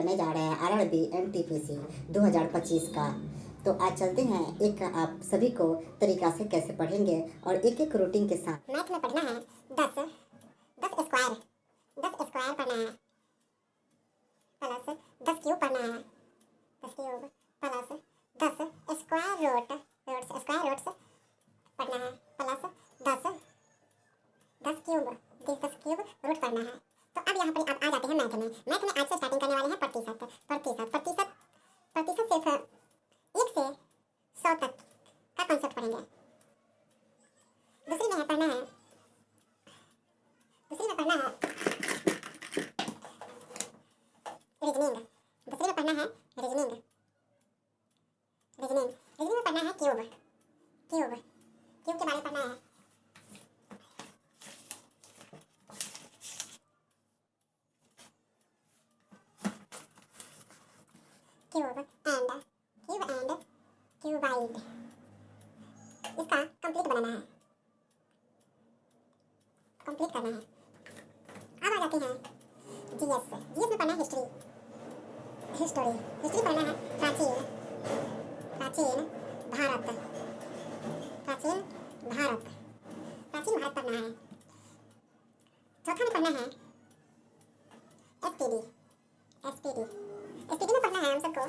करने जा रहे हैं आरआरबी एनटीपीसी 2025 का। तो आज चलते हैं एक आप सभी को तरीका से कैसे पढ़ेंगे और एक एक रूटीन के साथ। मैथ में पढ़ना है 10 स्क्वायर पढ़ना है प्लस 10 क्यूब पढ़ना है 10 क्यूब प्लस 10 स्क्वायर रूट्स पढ़ना है प्लस 10 क्यूब रूट करना है। तो अब यहाँ पर अब आ जाते हैं मैथ में आज से स्टार्टिंग करने वाले हैं प्रतिशत सिर्फ 1 से 100 तक का कॉन्सेप्ट पढ़ेंगे। दूसरी में पढ़ना है रीजनिंग। दूसरी में पढ़ना है रीजनिंग में पढ़ना है क्यूब के बारे में पढ़ना है। क्यूबाइड इसका कंप्लीट करना है। अब आ जाते हैं जीएस में पढ़ना है हिस्ट्री पढ़ना है प्राचीन भारत पढ़ना है। चौथा में पढ़ना है एसपीडी में पढ़ना है हम सबको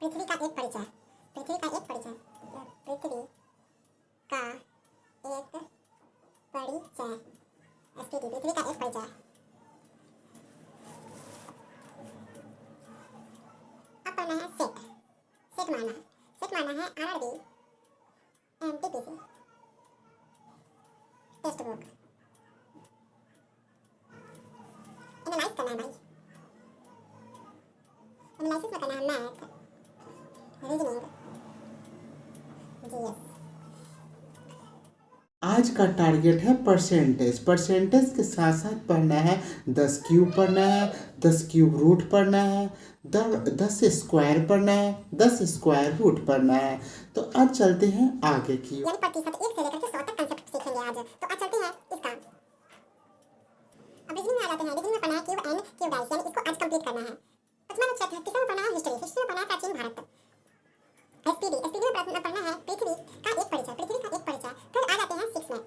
पृथ्वी का एक परिचय एसपीडी पृथ्वी का एक परिचय। अब पढ़ना है सेट मारना है RRB NTPC text book. Analyse करना है भाई, एनालिसिस में करना है मैथ रीजनिंग जीएस। आज का टारगेट है परसेंटेज के साथ साथ पढ़ना है 10 क्यूब पढ़ना है, 10 क्यूब रूट पढ़ना है, 10 स्क्वायर पढ़ना है, 10 स्क्वायर रूट पढ़ना है। तो आज चलते हैं आगे की यानी प्रतिशत 1 से लेकर के 100 तक कांसेप्ट सीखेंगे आज। तो आज चलते हैं इसका। अब रीजनिंग में आ जाते हैं। रीजनिंग में पढ़ना है क्यूब एंड क्यूबाइड्स, यानी इसको आज कंप्लीट करना है। प्रथमा अनुच्छेद 30 में पढ़ना है हिस्ट्री में पढ़ना है प्राचीन भारत। एसपीडी में पढ़ना है पृथ्वी का एक परिचय। फिर आ जाते हैं 6 में,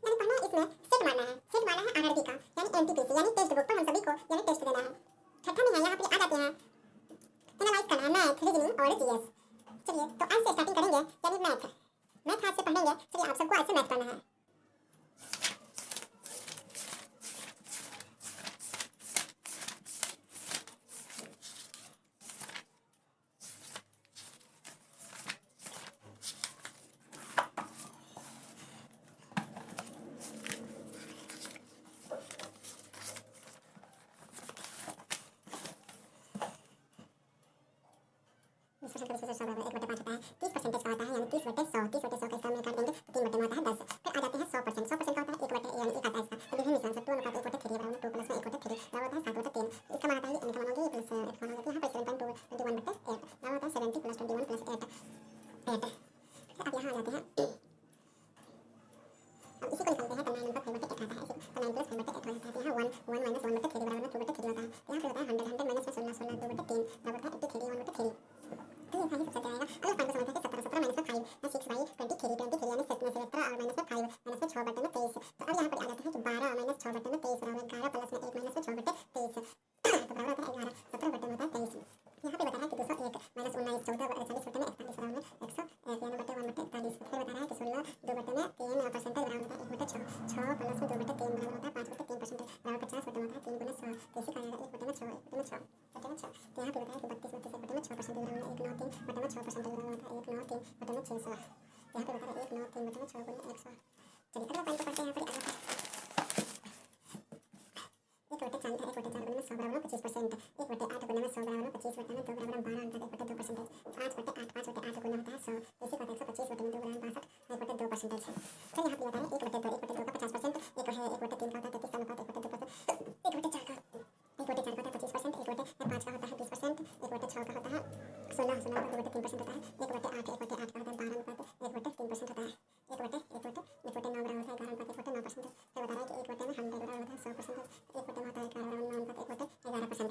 यानी पढ़ना है इसमें सेट मारना है आरआरबी का, यानी एनटीपीसी यानी टेक्स्ट बुक पर हम सभी को यानी टेस्ट देना है। छठा में है यहाँ पे आ जाते हैं एनालाइज करना है मैथ रीजनिंग और जीएस। चलिए तो आज से स्टार्टिंग करेंगे, यानी मैथ आज से पढ़ेंगे। चलिए आप सबको आज से मैथ पढ़ना है।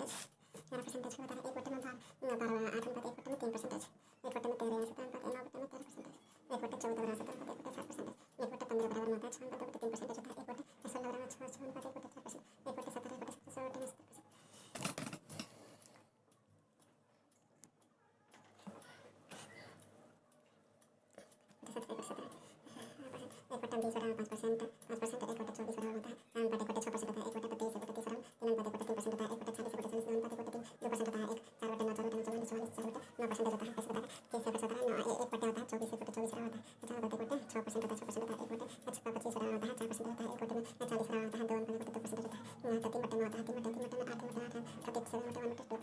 परसेंटेज 11% का बता रहा है। 1 बटे में 12 8 अनुपात 1 बटे में 3%, 1 बटे में 13 17 अनुपात 9 बटे में 13%, 1 बटे 14 बराबर 17 अनुपात 1 बटे 7%, 1 बटे 15 बराबर 9 6 अनुपात 1 बटे 3% होता है। 1 बटे 16 बराबर 6 6 अनुपात 1 बटे 4%, 1 बटे 17 1 बटे 17 1 बटे 17%। एक बटा 20 बराबर 5%, 5% 1 बटे 24 बराबर होता है। 4 अनुपात 1 बटे 6% होता है। 1 बटे 23 1 बटे 30 बराबर 3 अनुपात 1 बटे 3% होता है। 1 बटे 40 1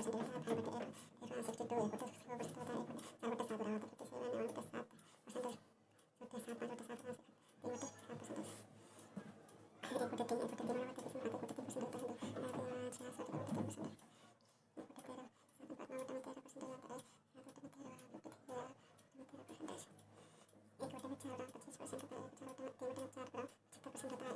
बटे 40 9 अनुपात 1 बटे 3 2% होता है। 1 4 बटे 9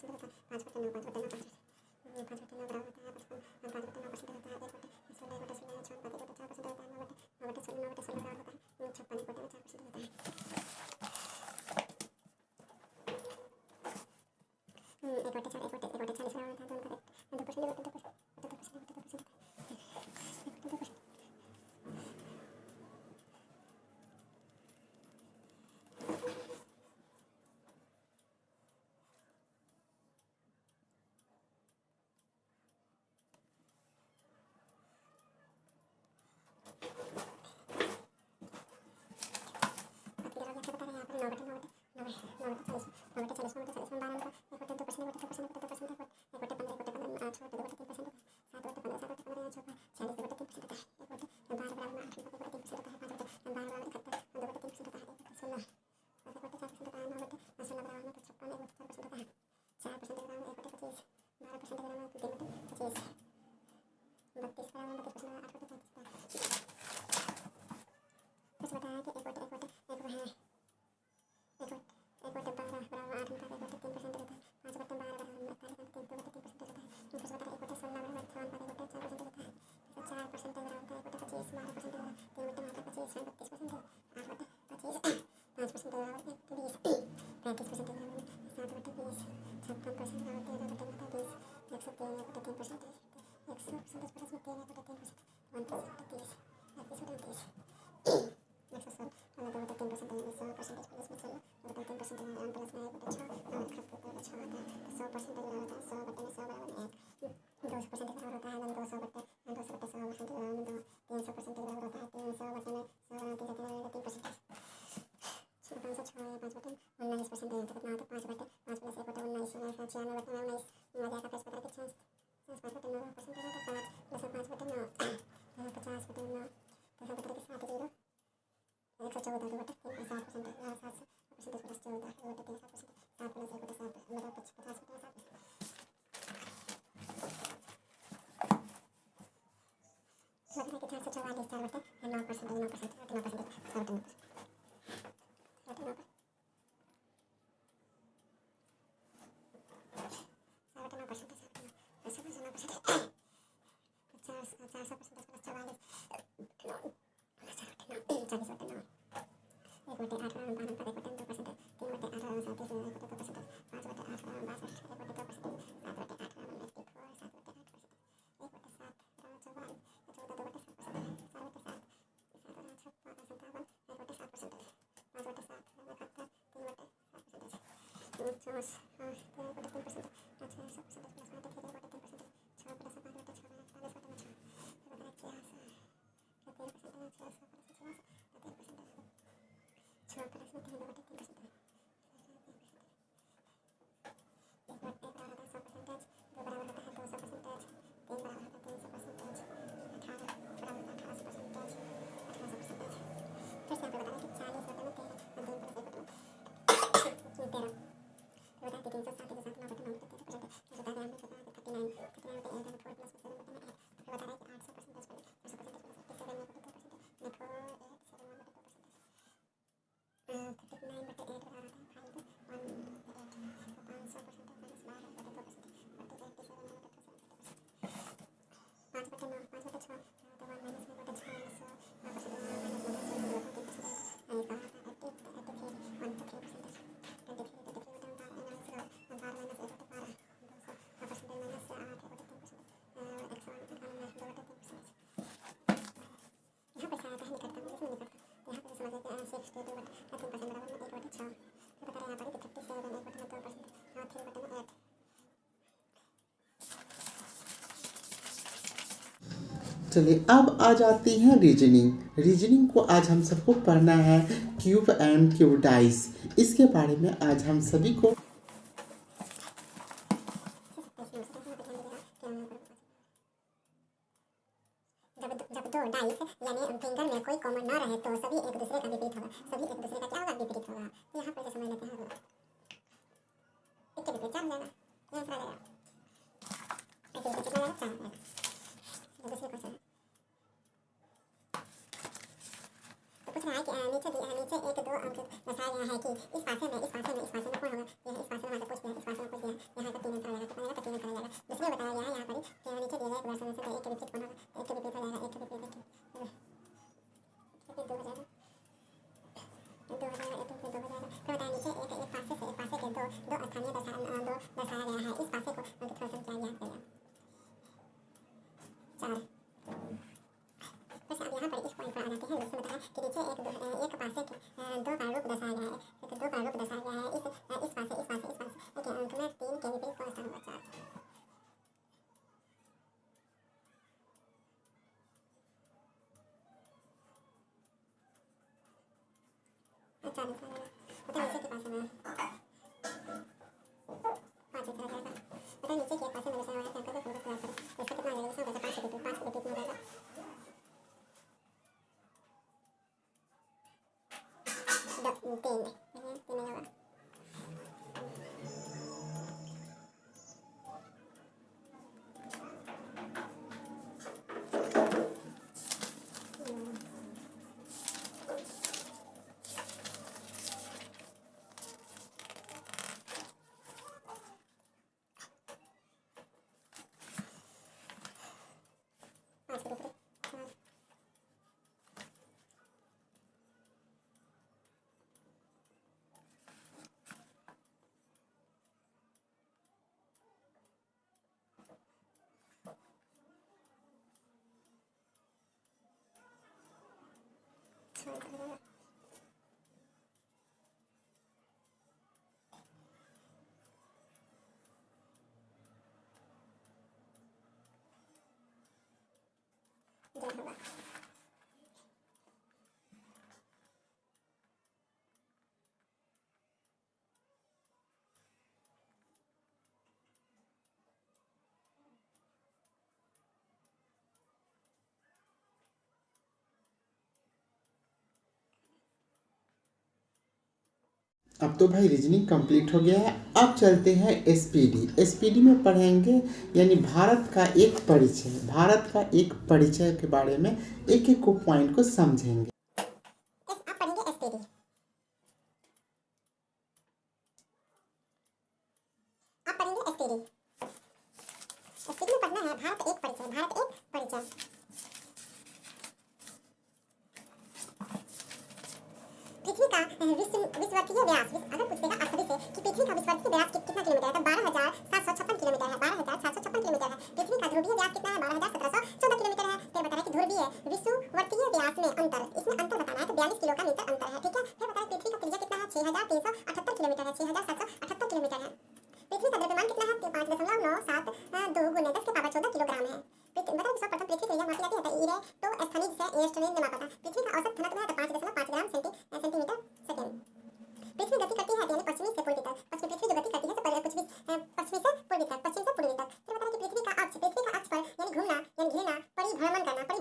4 बटे 9 44 4 बटे 9% होता है। कैसे बता रहे 30 1 बटे 17 9 1 बटे होता है 24 1 बटे 24 बराबर होता है। 50 बटे 1 बटे 6% होता है 6% होता है। 1 बटे 25 बराबर होता है 4% होता है। 1 बटे में 40 बराबर होता है 2 अनुपात 1 बटे 2% होता है। 3 बटे में होता है 3 बटे में 8 बटे 8 37 1 बटे 1 बटे 2% होता है। 5 बटे 62 1 बटे 6% होता है। 1 बटे 4 बटे 7 बराबर होता है 57 1 बटे 7% 7 5 बटे 7 3 बटे 7 1 बटे 7%। 1 बटे 3 1 बटे 3 बराबर 33 1 बटे 3% होता है 66 1 बटे 3% 1 बटे 13 7 9 बटे 13% हो जाता है 7 बटे 13 1 बटे 13% 1 बटे में 4 बराबर 25% होता है 4 बटे में 3 बटे में 4 बराबर 75% होता है 1 बटे में 9 बराबर 11 बटे 9% होता है 5 बटे 9 5 बटे 9 5 बटे 9 बराबर होता है 5 बटे 9% होता है 1 बटे 16 1 बटे 16 6 बटे 1 बटे 4% होता है 9 बटे 16 9 बटे 16 बराबर होता है 56 1 बटे में 4% होता है 1 बटे 4 1 बटे 40 बराबर होता है 2% 1 बटे 2% चलिए अब आ जाती है रीजनिंग। रीजनिंग को आज हम सबको पढ़ना है क्यूब एंड क्यूब डाइस। इसके बारे में आज हम सभी को जब दो डाइस यानी फिंगर में कोई कॉमन ना रहे तो सभी एक दूसरे का विपरीत होगा। सभी एक दूसरे का क्या होगा? विपरीत होगा। यहाँ पर समझ लेते हैं। एक के विपरीत चार हो जाएगा। यहाँ पर आ जाएगा। एक के विपरीत कितना जाएगा? चार हो जाएगा। दूसरे क्वेश्चन है। तो पूछ रहा है कि नीचे एक दो अंक दर्शाया गया है कि इस पासे में कौन होगा? यह इस पासे में मतलब पूछ दिया, इस पासे में पूछ दिया। यहाँ का 3 आंसर आ जाएगा। कितना आएगा? 3 आंसर आ जाएगा। दूसरे में बताया गया है यहाँ पर कि नीचे दिया गया एक वर्ष में एक के विपरीत कौन होगा? एक के विपरीत हो जाएगा। एक के विपरीत दो हो जाएगा। दो हो जाएगा। एक दो हो जाएगा। फिर बताया नीचे एक पासे के दो स्थानीय दर्शाया गया है। इस पासे को थोड़ा सा क्या याद करेगा? 4। वैसे अब यहाँ पर इस पॉइंट पर आ जाते हैं। जिससे बताया कि नीचे एक पासे के दो का रूप दर्शाया गया है। दो का रूप दर्शाया गया है। इस पासे एक अंक में 3 के विपरीत कौन सा होगा? 4। अच्छा बताइए नीचे के पासे में 5 चला जाएगा। बताइए नीचे के पासे में दर्शाया हुआ है कि अंक को प्रयास करें। तो इसका कितना आ जाएगा? इसका 5 के विपरीत में हो जाएगा। तीन होगा। अब तो भाई रीजनिंग कंप्लीट हो गया है। अब चलते हैं एसपीडी। एसपीडी में पढ़ेंगे यानी भारत का एक परिचय के बारे में एक एक को पॉइंट को समझेंगे। आप पढ़ेंगे एसपीडी। एसपीडी में पढ़ना है भारत एक परिचय। पृथ्वी का विषुवतीय व्यास अगर पूछेगा आप सभी से कि पृथ्वी का विषुवतीय व्यास कितना किलोमीटर है तो 12,756 किलोमीटर है। 12,756 किलोमीटर है। पृथ्वी का ध्रुवीय व्यास कितना है? 12,1714 किलोमीटर है। फिर बता रहा है कि ध्रुवीय विषुवतीय व्यास में अंतर, इसमें अंतर बताना है तो 42 किलो का मीटर अंतर है। ठीक है। फिर बता रहा है पृथ्वी का त्रिज्या कितना है? 6,378 किलोमीटर है। 6,778 किलोमीटर है। पृथ्वी का द्रव्यमान कितना है? 5.972 गुने 10 के पावर 14 किलोग्राम है। बताइए सर्वप्रथम पृथ्वी त्रिज्या मापी जाती है तो स्थनिज से एस्ट्रोनॉइड ने मापा था। पृथ्वी का औसत घनत्व है तो 5.5 ग्राम सेंटीमीटर सेकेंड। पृथ्वी गति करती है यानी पश्चिमी से पूर्वी तक। पृथ्वी जो गति करती है तो पश्चिमी से पूर्वी तक, पश्चिम से पूर्वी तक। फिर बता रहे कि पृथ्वी का अक्ष पर यानी घूमना यानी घिरना, परिभ्रमण करना। फिर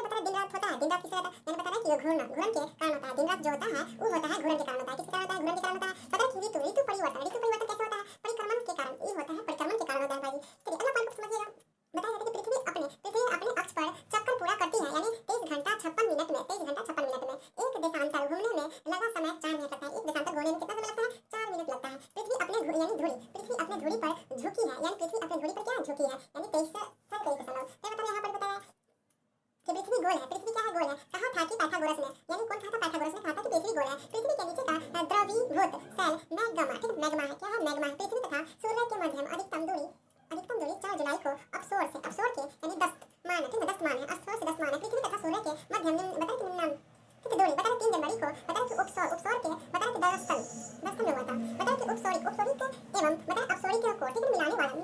बता रहे दिन रात होता है। दिन रात किससे होता है? यानी बता रहे कि घूर्णन के कारण होता है। दिन रात जो होता है वो होता है घूर्णन के कारण होता है। किसके कारण होता है? घूर्णन के कारण होता है। बता रहे कि ऋतु परिवर्तन कैसे होता है? परिक्रमण के कारण। ये होता है परिक्रमण के कारण होता है भाई। चलिए अगला पॉइंट समझिएगा। बताया जाता है कि पृथ्वी अपने अक्ष पर चक्कर पूरा करती है यानी 23 घंटा 56 मिनट में। एक देशांतर घूमने में लगा समय 4 मिनट लगता है। एक देशांतर घूमने में कितना समय लगता है? 4 मिनट लगता है। पृथ्वी अपने धुरी पर झुकी है यानी पृथ्वी अपने धुरी पर क्या झुकी है? यानी 23 से 23 फिर बता रहे यहाँ पर बोला है। पृथ्वी के नीचे का द्रवीभूत सेल मैग्मा, ठीक है, मैग्मा है, क्या है, मैग्मा है। पृथ्वी तथा सूर्य के मध्य में अधिकतम दूरी 4 जुलाई को अपसोर के यानी 10 मान, ठीक है, 10 मान है, अपसोर से 10 मान है। पृथ्वी तथा सूर्य के मध्य में बता कि निम्न, ठीक है, दूरी बता 3 जनवरी को बता कि उपसौर के बता कि 10 में हुआ था, बता कि उपसौरिक एवं बता अपसौरिक को, ठीक है, मिलाने वाला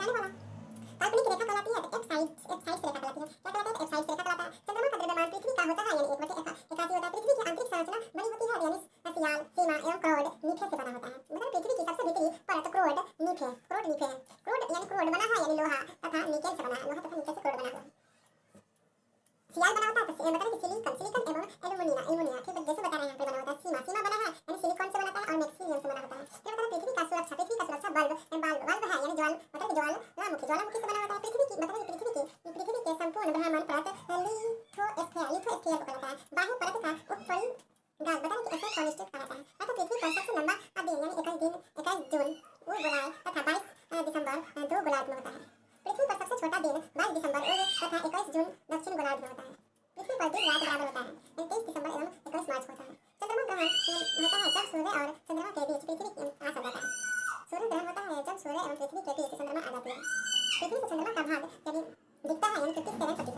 काल्पनिक रेखा कहलाती है। एफ साइड्स रेखा कहलाती है। क्या कहलाता है? एफ साइड्स रेखा कहलाता है। चंद्रमा का द्रव्यमान पृथ्वी का होता है यानी 1/81 होता है। पृथ्वी की आंतरिक संरचना बनी होती है यानी सियाल, सीमा एवं क्रोड नीफे से बना होता है। मतलब पृथ्वी की सबसे भीतरी परत क्रोड नीफे है। क्रोड बना है यानी लोहा तथा निकेल से बना है, लोहा तथा निकेल से क्रोड बना हुआ है। सियाल बना होता है तो मतलब सिलिकॉन एवं एल्युमिनिया, ठीक है, जैसे बता रहे हैं यहाँ पे बना होता है। सीमा बना है यानी सिलिकॉन से बनाता है और मैग्नीशियम से बना होता है। फिर बताया पृथ्वी का सुरक्षा बल्ब है यानी ज्वालामुखी से बना होता है। पृथ्वी के संपूर्ण ब्रह्मांड परत लिथोस्फीयर को कहलाता है। बाह्य परत का ऊपरी गाल बता कि ऐसे कॉनिस्टिक कहलाता है। अतः पृथ्वी पर सबसे लंबा दिन यानी 21 जून वो गोलार्ध तथा 22 दिसंबर 2 गोलार्ध में होता है। पृथ्वी पर सबसे छोटा दिन 22 दिसंबर तथा 21 जून दक्षिण गोलार्ध में होता है। पृथ्वी पर दिन रात बराबर होता है, 23 दिसंबर एवं 21 मार्च होता है। चंद्रमा ग्रहण होता है जब सूर्य और चंद्रमा के बीच पृथ्वी आ जाता है। सूर्य ग्रहण होता है जब सूर्य एवं पृथ्वी के बीच चंद्रमा आ जाती है। पृथ्वी से चंद्रमा का भाग यदि दिखता है यानी 57%।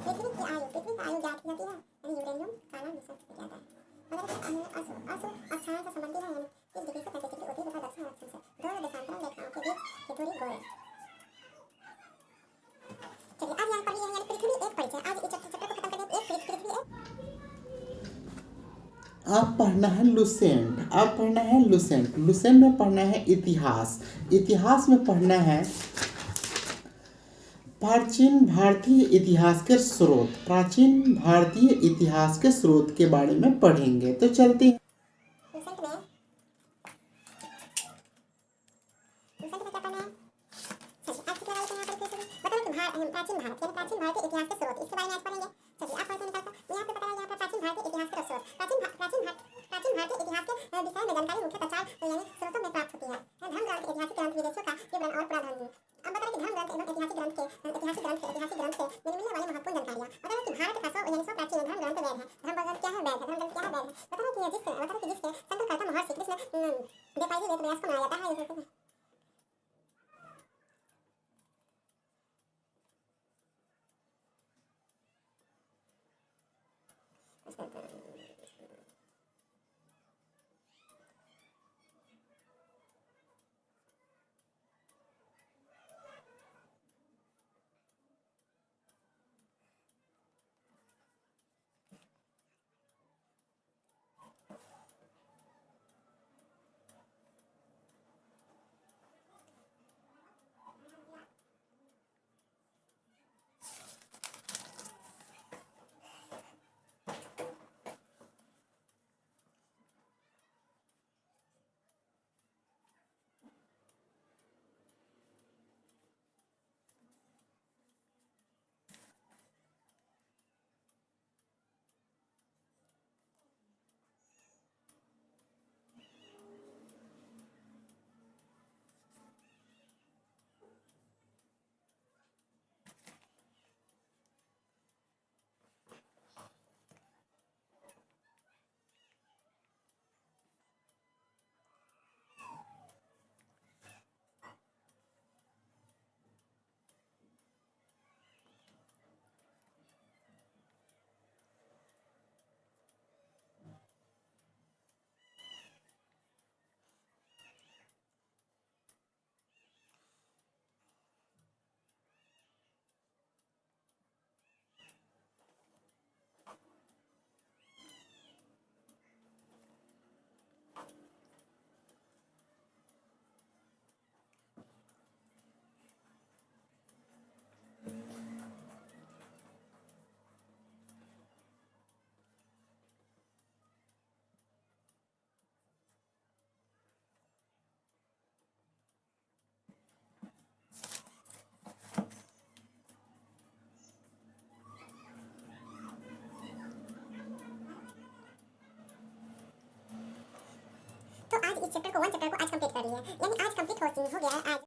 पृथ्वी की आयु ज्ञात की जाती है यानी यूरेनियम काला मिश्रण किया जाता है। असु अक्षांश से संबंधी है यानी 30 डिग्री से 35 डिग्री उत्तरी तथा दक्षिण अक्षांश से 2 देशांतरण रेखाओं के बीच की दूरी गोल है। चलिए आज यहाँ पढ़िए यानी पृथ्वी एक परिचय। आज इस चैप्टर को खत्म करते हैं। एक पृथ्वी एक अब पढ़ना है लुसेंट में पढ़ना है इतिहास में पढ़ना है प्राचीन भारतीय इतिहास के स्रोत के बारे में पढ़ेंगे। तो चलते हैं। लुसेंट में क्या पढ़ना है? चलिए आज कितना वाले यहाँ पर बताओ कि प्राचीन भारतीय इतिहास के स्रोत, इसके बारे में आज पढ़ेंगे। चलिए आप पढ़ते हैं। यहाँ पे बताया यहाँ पर प्राचीन भारतीय इतिहास के स्रोत। प्राचीन भारतीय इतिहास के विषय में जानकारी मुख्यतः 4 यानी स्रोतों में प्राप्त होती है। धर्म ग्रंथ, ऐतिहासिक ग्रंथ, विदेशियों का विवरण और पुराधन। अब बताया कि धर्म ग्रंथ एवं ऐतिहासिक ग्रंथ से मिलने वाली महत्वपूर्ण जानकारियाँ। बताया कि भारत का 100 प्राचीन धर्म ग्रंथ वेद है। धर्म ग्रंथ क्या है? वेद है। धर्म ग्रंथ क्या है? वेद है। बताया कि जिसके संकल्पकर्ता महर्षि कृष्ण द्वैपायनी वेद व्यास को माना जाता है। तो आज इस चैप्टर को आज कंप्लीट कर रही है यानी आज कंप्लीट हो गया है। आज